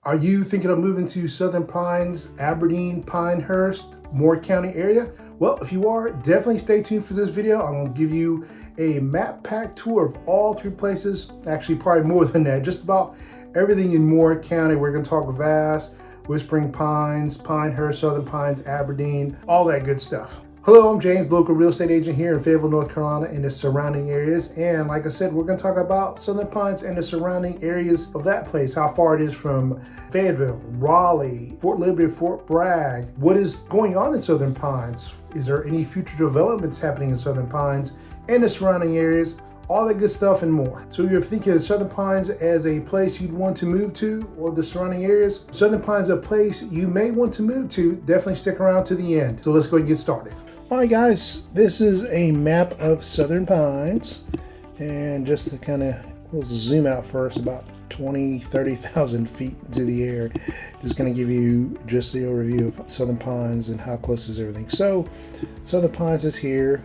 Are you thinking of moving to Southern Pines, Aberdeen, Pinehurst, Moore County area? Well, if you are, definitely stay tuned for this video. I'm gonna give you a map pack tour of all three places. Actually, probably more than that, just about everything in Moore County. We're gonna talk Vass, Whispering Pines, Pinehurst, Southern Pines, Aberdeen, all that good stuff. Hello, I'm James, local real estate agent here in Fayetteville, North Carolina and the surrounding areas. And like I said, we're going to talk about Southern Pines and the surrounding areas of that place, how far it is from Fayetteville, Raleigh, Fort Liberty, Fort Bragg. What is going on in Southern Pines? Is there any future developments happening in Southern Pines and the surrounding areas? All that good stuff and more. So if you're thinking of Southern Pines as a place you'd want to move to or the surrounding areas, Southern Pines is a place you may want to move to. Definitely stick around to the end. So let's go ahead and get started. All right, guys, this is a map of Southern Pines. And just to kind of, we'll zoom out first about 30,000 feet into the air. Just going to give you just the overview of Southern Pines and how close is everything. So Southern Pines is here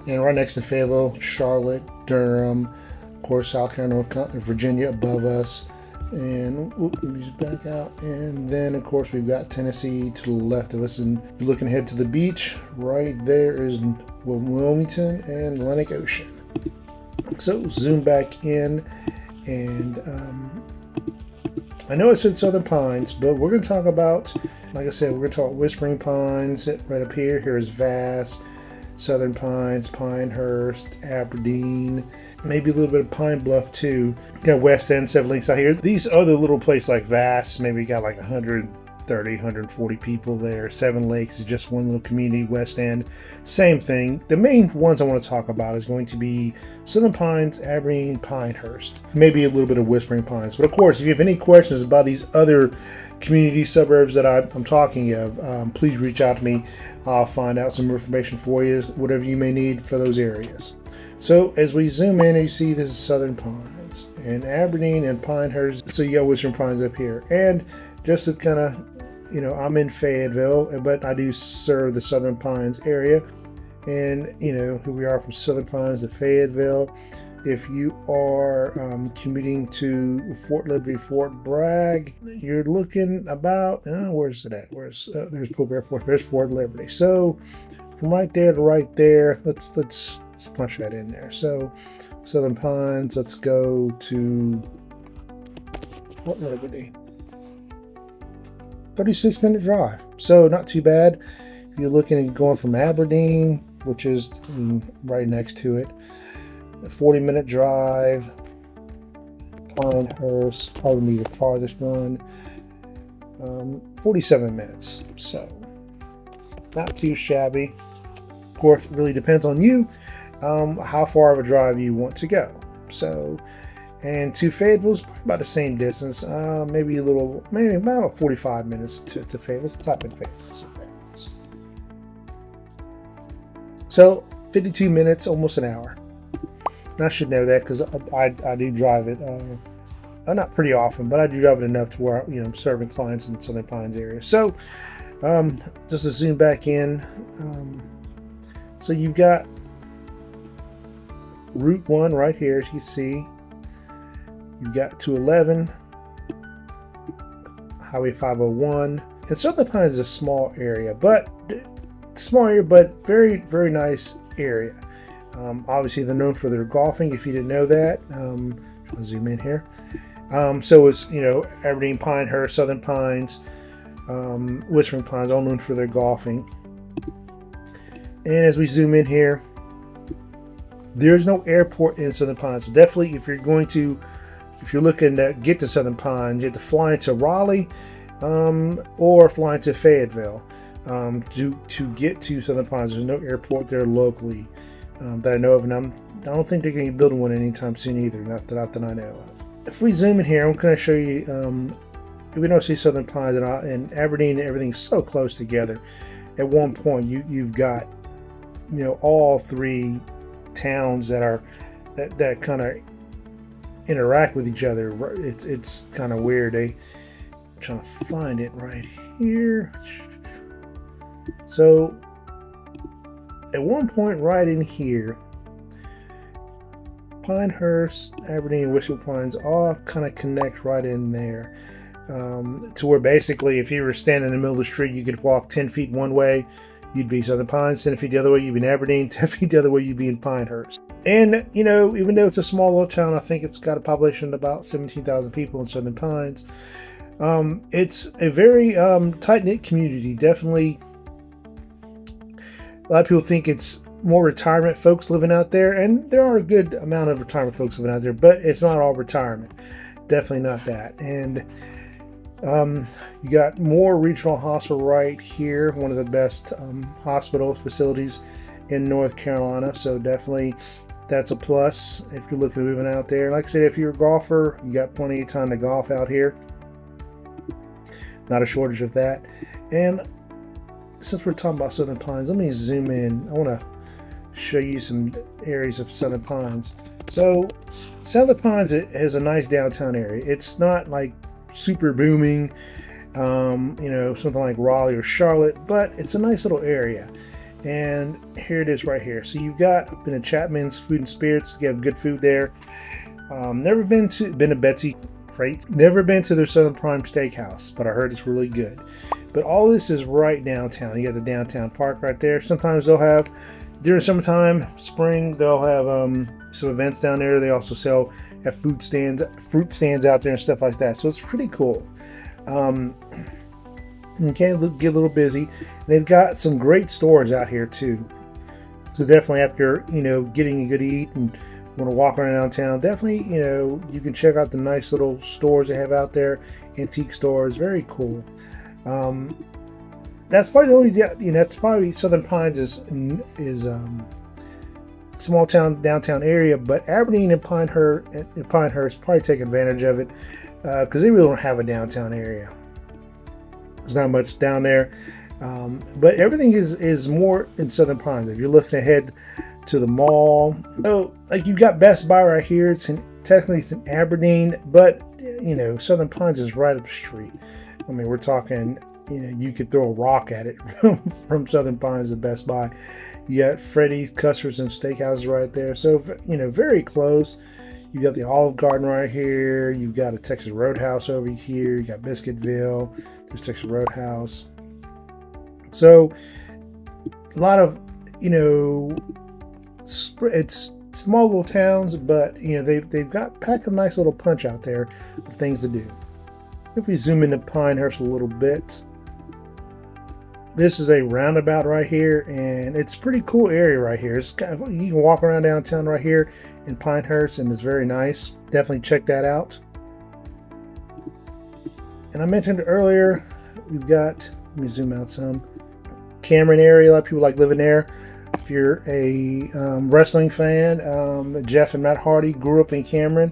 and right next to Fayetteville, Charlotte, Durham, of course, South Carolina, Virginia above us. And let me just back out. And then of course we've got Tennessee to the left of us, and you're looking ahead to the beach. Right there is Wilmington and Atlantic Ocean. So zoom back in, and I know I said Southern Pines, but we're going to talk about, like I said, we're going to talk Whispering Pines right up here. Here's Vass, Southern Pines, Pinehurst, Aberdeen, maybe a little bit of Pine Bluff too. Got West End, Seven Links out here. These other little places like Vass, maybe got like 130, 140 people there. Seven Lakes is just one little community. West End, same thing. The main ones I want to talk about is going to be Southern Pines, Aberdeen, Pinehurst, maybe a little bit of Whispering Pines. But of course, if you have any questions about these other community suburbs that I'm talking of, please reach out to me. I'll find out some information for you, whatever you may need for those areas. So as we zoom in, you see this is Southern Pines and Aberdeen and Pinehurst. So you got Whispering Pines up here. And just to kind of, you know, I'm in Fayetteville, but I do serve the Southern Pines area. And, you know, here we are from Southern Pines to Fayetteville. If you are commuting to Fort Liberty, Fort Bragg, you're looking about, where's it at? There's Pope Air Force, there's Fort Liberty. So from right there to right there, let's punch that in there. So Southern Pines, let's go to Fort Liberty. 36-minute drive, so not too bad. If you're looking at going from Aberdeen, which is right next to it, a 40-minute drive. Pinehurst probably the farthest one, 47 minutes, so not too shabby. Of course, it really depends on you, how far of a drive you want to go. So, and to Fayetteville is about the same distance, maybe about 45 minutes to Fayetteville. Type in Fayetteville. So 52 minutes, almost an hour. And I should know that because I do drive it, not pretty often, but I do drive it enough to where, you know, I'm serving clients in the Southern Pines area. So just to zoom back in, so you've got Route 1 right here, as you see. You've got 211, Highway 501, and Southern Pines is a small area, but very, very nice area. Obviously, they're known for their golfing. If you didn't know that, I'll zoom in here. So it's, you know, Aberdeen, Pinehurst, Southern Pines, Whispering Pines, all known for their golfing. And as we zoom in here, there's no airport in Southern Pines. So definitely, if you're looking to get to Southern Pines, you have to fly into Raleigh or fly into Fayetteville to get to Southern Pines. There's no airport there locally that I know of, and I don't think they're going to be building one anytime soon either, not that I know of. If we zoom in here, I'm going to show you, we don't see Southern Pines and Aberdeen and everything's so close together. At one point, you've got, you know, all three towns that kind of interact with each other. It's kind of weird. I'm trying to find it right here. So at one point right in here, Pinehurst, Aberdeen, Whispering Pines all kind of connect right in there. to where basically if you were standing in the middle of the street, you could walk 10 feet one way, you'd be Southern Pines, 10 feet the other way, you'd be in Aberdeen, 10 feet the other way, you'd be in Pinehurst. And, you know, even though it's a small little town, I think it's got a population of about 17,000 people in Southern Pines. It's a very tight-knit community. Definitely, a lot of people think it's more retirement folks living out there, and there are a good amount of retirement folks living out there, but it's not all retirement. Definitely not that. And you got more regional hospital right here, one of the best hospital facilities in North Carolina. So definitely that's a plus if you're looking at moving out there. Like I said, if you're a golfer, you got plenty of time to golf out here. Not a shortage of that. And since we're talking about Southern Pines, let me zoom in. I want to show you some areas of Southern Pines. So Southern Pines has a nice downtown area. It's not like super booming, you know, something like Raleigh or Charlotte, but it's a nice little area. And here it is right here. So you've got been to Chapman's Food and Spirits. You have good food there. Never been to Betsy Crates. Never been to their Southern Prime Steakhouse, but I heard it's really good. But all this is right downtown. You got the downtown park right there. Sometimes they'll have, during summertime, spring, they'll have some events down there. They also have fruit stands out there and stuff like that. So it's pretty cool. You can get a little busy. They've got some great stores out here too. So definitely after, you know, getting a good eat and want to walk around downtown, definitely, you know, you can check out the nice little stores they have out there, antique stores. Very cool. That's probably the only, you know, that's probably Southern Pines is small town downtown area, but Aberdeen and Pinehurst probably take advantage of it because they really don't have a downtown area. There's not much down there, but everything is more in Southern Pines. If you're looking ahead to the mall, so like you've got Best Buy right here. Technically it's in Aberdeen, but you know Southern Pines is right up the street. I mean, we're talking, you know, you could throw a rock at it from Southern Pines to Best Buy. You got Freddy's, Custer's, and Steakhouses right there. So, you know, very close. You got the Olive Garden right here. You've got a Texas Roadhouse over here. You got Biscuitville. There's Texas Roadhouse. So, a lot of, you know, it's small little towns, but, you know, they've got packed a nice little punch out there of things to do. If we zoom into Pinehurst a little bit, this is a roundabout right here, and it's a pretty cool area right here. It's kind of, you can walk around downtown right here in Pinehurst, and it's very nice. Definitely check that out. And I mentioned earlier, we've got, let me zoom out some, Cameron area. A lot of people like living there. If you're a wrestling fan, Jeff and Matt Hardy grew up in Cameron.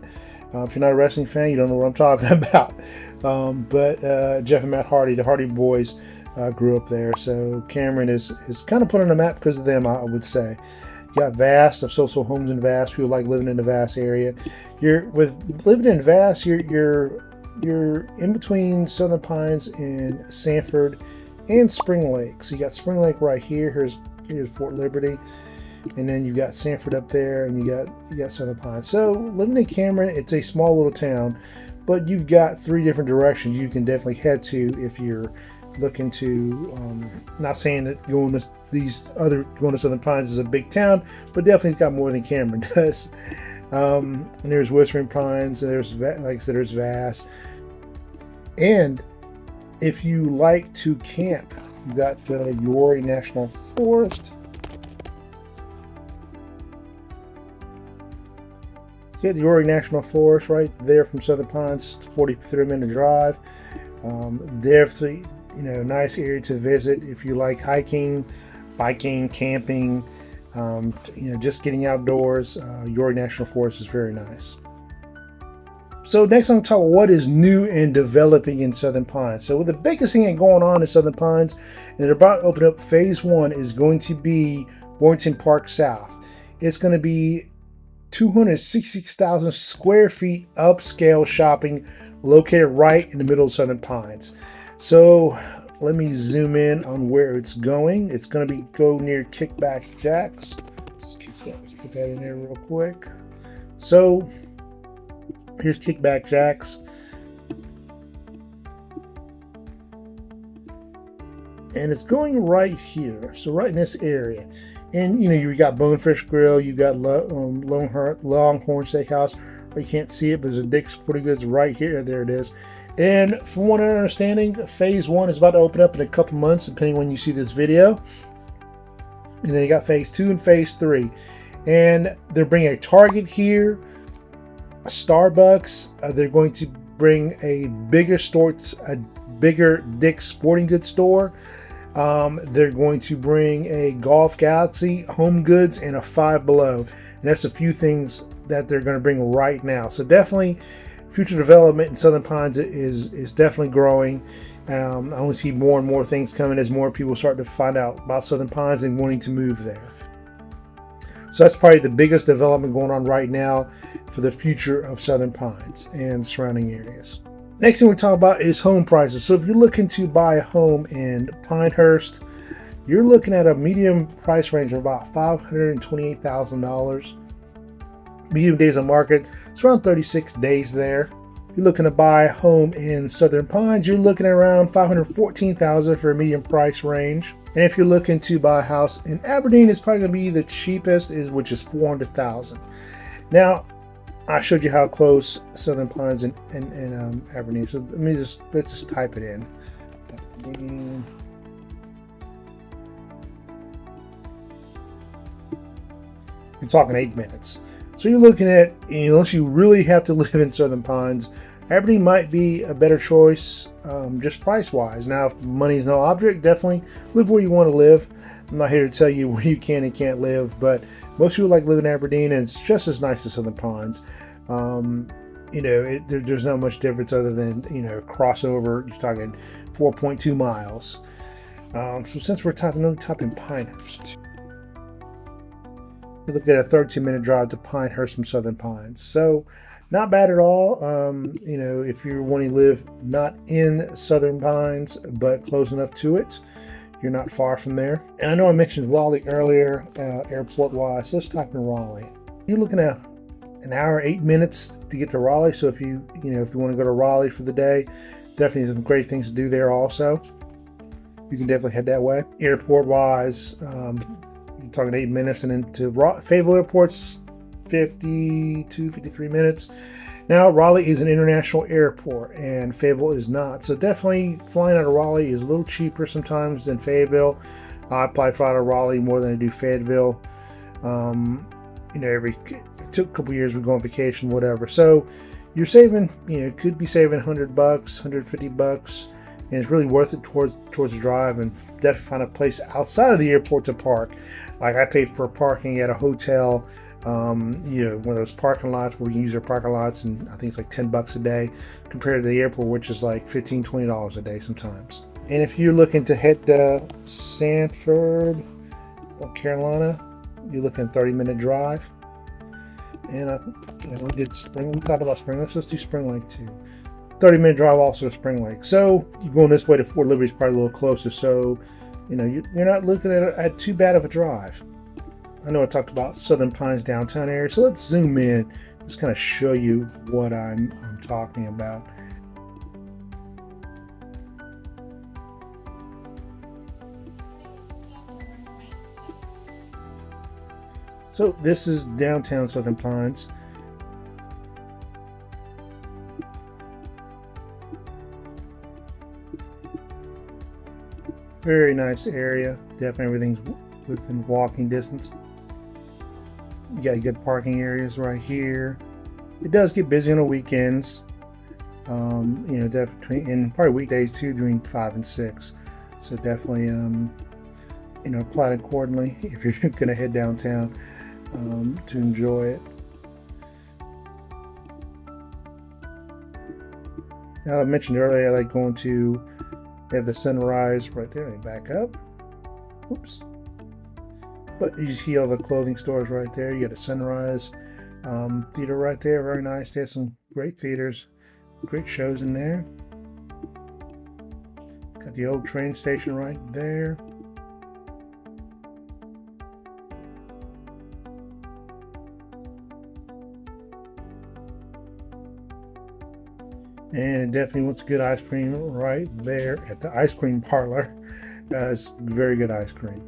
If you're not a wrestling fan, you don't know what I'm talking about. But Jeff and Matt Hardy, the Hardy boys, grew up there. So Cameron is kind of put on the map because of them, I would say. You got Vass, of social homes in Vass. People like living in the Vass area. With living in Vass, you're in between Southern Pines and Sanford and Spring Lake. So you got Spring Lake right here. Here's Fort Liberty. And then you got Sanford up there, and you got Southern Pines. So living in Cameron, it's a small little town, but you've got 3 different directions you can definitely head to if you're looking to. Not saying that going to Southern Pines is a big town, but definitely it's got more than Cameron does. And there's Whispering Pines, and there's, like I said, there's Vass. And if you like to camp, you got the Uwharrie National Forest. So you got the Uwharrie National Forest right there from Southern Pines, 43-minute drive. Definitely, you know, nice area to visit if you like hiking, biking, camping. You know, just getting outdoors. Uwharrie National Forest is very nice. So next I'm going to talk about what is new and developing in Southern Pines. So the biggest thing going on in Southern Pines, and they're about to open up phase 1, is going to be Boynton Park South. It's going to be 266,000 square feet upscale shopping located right in the middle of Southern Pines. So let me zoom in on where it's going. It's going to go near Kickback Jacks. Let's put that in there real quick. So here's Kickback Jacks. and it's going right here, so right in this area. And you got Bonefish Grill, you got Longhorn Steakhouse. You can't see it, but there's a Dick's Sporting Goods right here. There it is. And from what I'm understanding, phase 1 is about to open up in a couple months, depending when you see this video. And then you got phase 2 and phase 3. And they're bringing a Target here, a Starbucks. They're going to bring a bigger store, a bigger Dick's Sporting Goods store. They're going to bring a Golf Galaxy, Home Goods, and a Five Below. And that's a few things that they're going to bring right now. So definitely, future development in Southern Pines is definitely growing. I only see more and more things coming as more people start to find out about Southern Pines and wanting to move there. So that's probably the biggest development going on right now for the future of Southern Pines and the surrounding areas. Next thing we talk about is home prices. So if you're looking to buy a home in Pinehurst, you're looking at a medium price range of about $528,000. Medium days on market, it's around 36 days there. If you're looking to buy a home in Southern Pines, you're looking at around $514,000 for a medium price range. And if you're looking to buy a house in Aberdeen, it's probably going to be the cheapest, which is $400,000. Now, I showed you how close Southern Pines and Aberdeen. So let's just type it in. Aberdeen. You're talking 8 minutes. So you're looking at, unless you really have to live in Southern Pines, Aberdeen might be a better choice, just price-wise. Now, if money is no object, definitely live where you want to live. I'm not here to tell you where you can and can't live, but most people like living in Aberdeen, and it's just as nice as Southern Pines. There's not much difference other than, crossover. You're talking 4.2 miles. So since we're typing Pinehurst, you look at a 13-minute drive to Pinehurst from Southern Pines. So not bad at all. If you're wanting to live not in Southern Pines, but close enough to it, you're not far from there. And I know I mentioned Raleigh earlier, airport-wise. Let's type in Raleigh. You're looking at an hour, 8 minutes to get to Raleigh. So if you want to go to Raleigh for the day, definitely some great things to do there also. You can definitely head that way. Airport-wise, you're talking 8 minutes, and then to Fayetteville Airport's 53 minutes. Now, Raleigh is an international airport, and Fayetteville is not. So definitely flying out of Raleigh is a little cheaper sometimes than Fayetteville. I probably fly out of Raleigh more than I do Fayetteville. It took a couple years, we go on vacation, whatever. So you're saving, could be saving $100, $150, and it's really worth it towards the drive, and definitely find a place outside of the airport to park. Like I paid for parking at a hotel, one of those parking lots where we can use our parking lots, and I think it's like $10 a day compared to the airport, which is like $15, $20 a day sometimes. And if you're looking to head to Sanford, North Carolina, you're looking at a 30-minute drive. And we did Spring. We thought about Spring. Let's just do Spring Lake too. 30-minute drive also to Spring Lake. So you're going this way to Fort Liberty is probably a little closer. So you're not looking at too bad of a drive. I know I talked about Southern Pines downtown area, so let's zoom in, just kind of show you what I'm talking about. So this is downtown Southern Pines. Very nice area. Definitely everything's within walking distance. You got good parking areas right here. It does get busy on the weekends. Definitely, and probably weekdays too, between 5 and 6. So definitely, plan accordingly if you're going to head downtown to enjoy it. Now, I mentioned earlier, I like going to. They have the Sunrise right there. Let me back up. Oops. But you see all the clothing stores right there. You got a Sunrise theater right there. Very nice. They have some great theaters, great shows in there. Got the old train station right there. And it definitely wants good ice cream right there at the ice cream parlor. It's very good ice cream.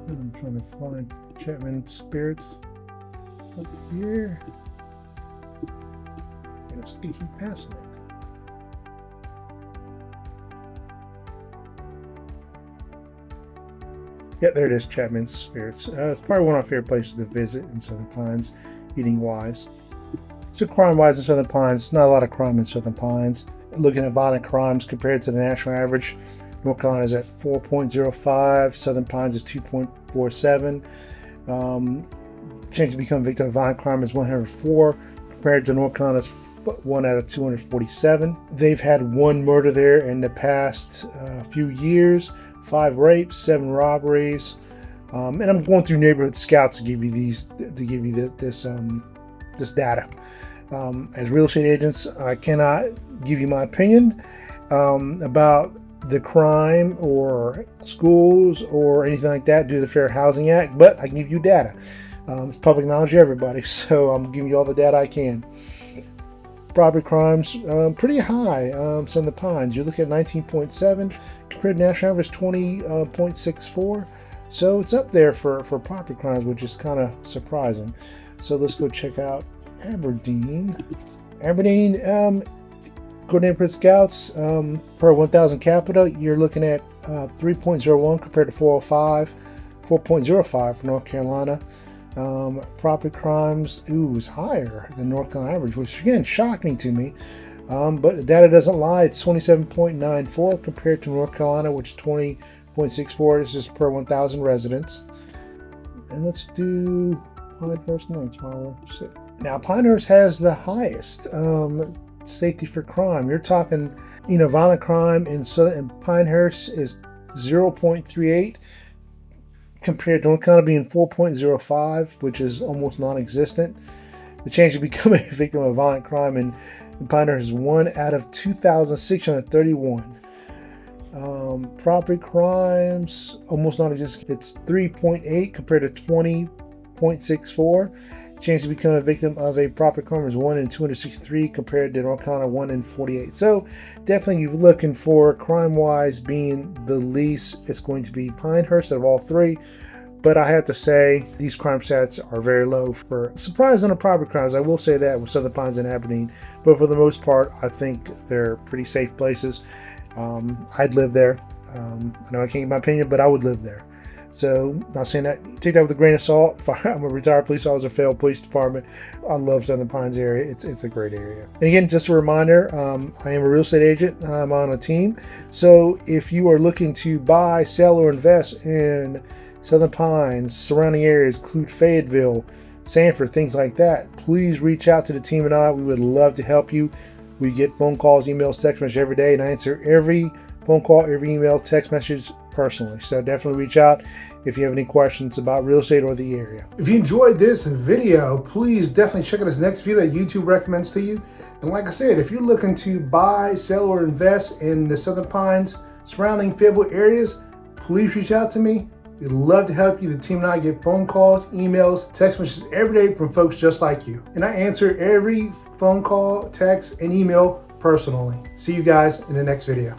I'm trying to find Chapman Spirits up here. I'm gonna keep passing it. Yeah, there it is, Chapman Spirits. It's probably one of my favorite places to visit in Southern Pines, eating wise. So crime-wise in Southern Pines, not a lot of crime in Southern Pines. Looking at violent crimes compared to the national average, North Carolina is at 4.05, Southern Pines is 2.47. Chance to become a victim of violent crime is 104, compared to North Carolina's 1 out of 247. They've had 1 murder there in the past few years, 5 rapes, 7 robberies, and I'm going through neighborhood scouts to give you this data. As real estate agents, I cannot give you my opinion about the crime or schools or anything like that due to the Fair Housing Act, but I can give you data. It's public knowledge to everybody, so I'm giving you all the data I can. Property crimes, pretty high. Southern Pines, you look at 19.7 compared to national average 20.64. So it's up there for property crimes, which is kind of surprising. So let's go check out Aberdeen. Aberdeen, Coordinated Scouts, per 1,000 capita, you're looking at 3.01 compared to 4.05 for North Carolina. Property crimes, is higher than North Carolina average, which again shocking to me. But the data doesn't lie. It's 27.94 compared to North Carolina, which is 20.64. This is per 1,000 residents. And let's do Pinehurst next. Now Pinehurst has the highest safety for crime. You're talking, violent crime in Pinehurst is 0.38. compared to North Carolina being 4.05, which is almost non-existent. The chance to become a victim of violent crime in Pinehurst is 1 out of 2,631. Property crimes, almost non-existent. It's 3.8 compared to 20.64. Chance to become a victim of a property crime is 1 in 263 compared to North Carolina 1 in 48. So definitely you're looking for crime-wise being the least. It's going to be Pinehurst out of all 3. But I have to say these crime stats are very low for surprise on the property crimes. I will say that with Southern Pines and Aberdeen. But for the most part, I think they're pretty safe places. I'd live there. I know I can't give my opinion, but I would live there. So, not saying that, take that with a grain of salt. I'm a retired police officer, Fayetteville Police Department. I love Southern Pines area. It's a great area. And again, just a reminder, I am a real estate agent. I'm on a team. So, if you are looking to buy, sell, or invest in Southern Pines, surrounding areas, include Fayetteville, Sanford, things like that, please reach out to the team and I. We would love to help you. We get phone calls, emails, text messages every day, and I answer every phone call, every email, text message personally. So definitely reach out if you have any questions about real estate or the area. If you enjoyed this video, please definitely check out this next video that YouTube recommends to you. And like I said, if you're looking to buy, sell, or invest in the Southern Pines surrounding Fayetteville areas, please reach out to me. We'd love to help you. The team and I get phone calls, emails, text messages every day from folks just like you. And I answer every phone call, text, and email personally. See you guys in the next video.